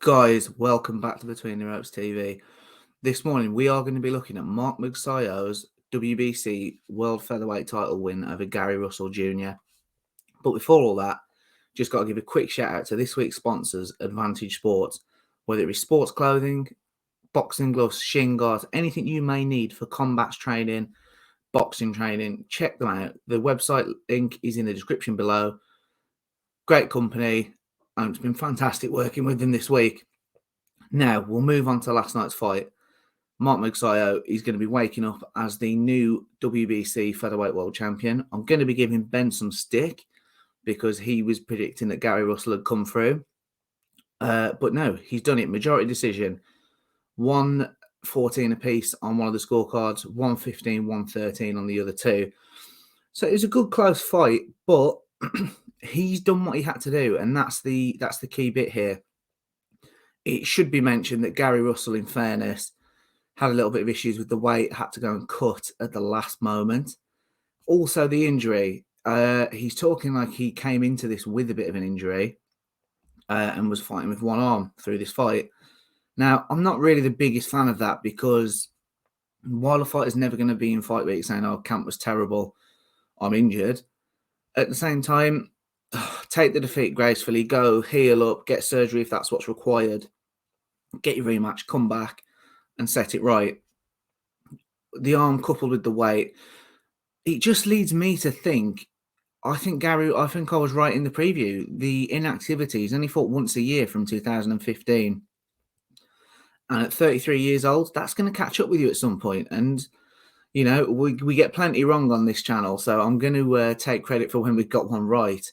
Guys, welcome back to Between the Ropes TV. This morning we are going to be looking at Mark Magsayo's WBC World Featherweight title win over Gary Russell Jr. But before all that, just got to give a quick shout out to this week's sponsors, Advantage Sports. Whether it be sports clothing, boxing gloves, shin guards, anything you may need for combat training, boxing training, check them out. The website link is in the description below. Great company. And it's been fantastic working with them this week. Now, we'll move on to last night's fight. Mark Magsayo is going to be waking up as the new WBC Featherweight World Champion. I'm going to be giving Ben some stick because he was predicting that Gary Russell had come through. But no, he's done it. Majority decision. 1-14 apiece on one of the scorecards, 1-15, 1-13 on the other two. So it was a good close fight, but he's done what he had to do, and that's the key bit here. It should be mentioned that Gary Russell, in fairness, had a little bit of issues with the weight, had to go and cut at the last moment. Also, the injury. He's talking like he came into this with a bit of an injury and was fighting with one arm through this fight. Now, I'm not really the biggest fan of that because while a fighter's never going to be in fight week saying, oh, camp was terrible, I'm injured, at the same time, take the defeat gracefully, go heal up, get surgery if that's what's required, get your rematch, come back and set it right. The arm coupled with the weight, it just leads me to think, I think I was right in the preview. The inactivity, he's only fought once a year from 2015. And at 33 years old, that's going to catch up with you at some point. And, you know, we get plenty wrong on this channel. So I'm going to take credit for when we've got one right.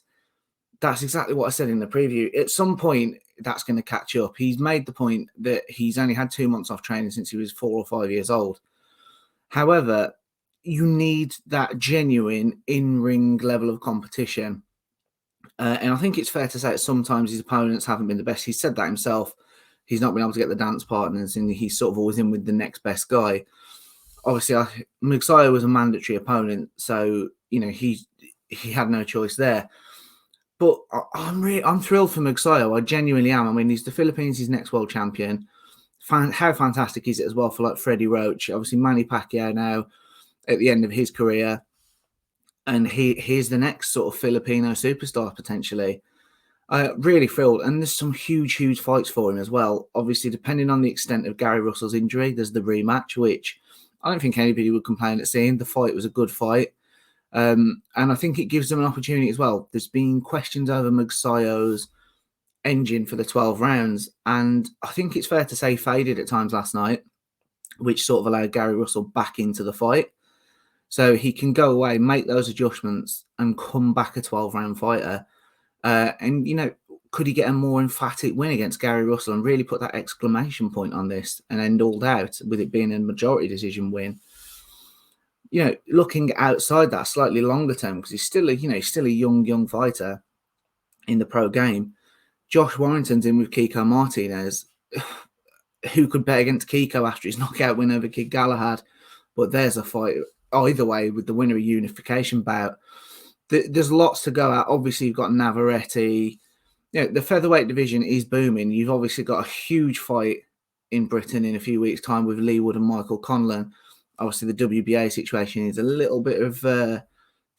That's exactly what I said in the preview. At some point, that's going to catch up. He's made the point that he's only had 2 months off training since he was 4 or 5 years old. However, you need that genuine in-ring level of competition. And I think it's fair to say that sometimes his opponents haven't been the best. He said that himself. He's not been able to get the dance partners, and he's sort of always in with the next best guy. Obviously, Magsayo was a mandatory opponent, so you know he had no choice there. But I'm thrilled for Magsayo. I genuinely am. I mean, he's the Philippines, his next world champion. How fantastic is it as well for like Freddie Roach? Obviously, Manny Pacquiao now at the end of his career, and he's the next sort of Filipino superstar potentially. Really thrilled, and there's some huge fights for him as well. Obviously, depending on the extent of Gary Russell's injury, there's the rematch, which I don't think anybody would complain at seeing. The fight was a good fight. And I think it gives them an opportunity as well. There's been questions over Magsayo's engine for the 12 rounds, and I think it's fair to say faded at times last night, which sort of allowed Gary Russell back into the fight. So he can go away, make those adjustments, and come back a 12-round fighter. And, you know, could he get a more emphatic win against Gary Russell and really put that exclamation point on this and end all doubt with it being a majority decision win? You know, looking outside that slightly longer term, because he's still a young fighter in the pro game. Josh Warrington's in with Kiko Martinez. Who could bet against Kiko after his knockout win over Kid Galahad? But there's a fight either way with the winner of unification bout. There's lots to go at. Obviously, you've got Navarrete. You know, the featherweight division is booming. You've obviously got a huge fight in Britain in a few weeks' time with Lee Wood and Michael Conlan. Obviously, the WBA situation is a little bit of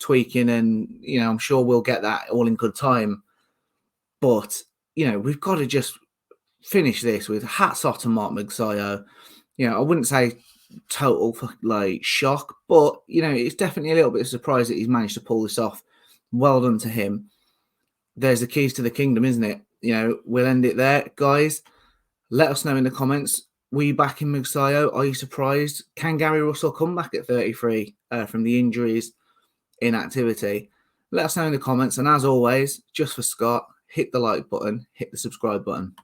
tweaking, and, you know, I'm sure we'll get that all in good time. But, you know, we've got to just finish this with hats off to Mark Magsayo. You know, I wouldn't say total like shock, but, you know, it's definitely a little bit of surprise that he's managed to pull this off. Well done to him. There's the keys to the kingdom, isn't it? You know, we'll end it there. Guys, let us know in the comments. Were you backing Magsayo? Are you surprised? Can Gary Russell come back at 33 from the injuries, inactivity? Let us know in the comments. And as always, just for Scott, hit the like button, hit the subscribe button.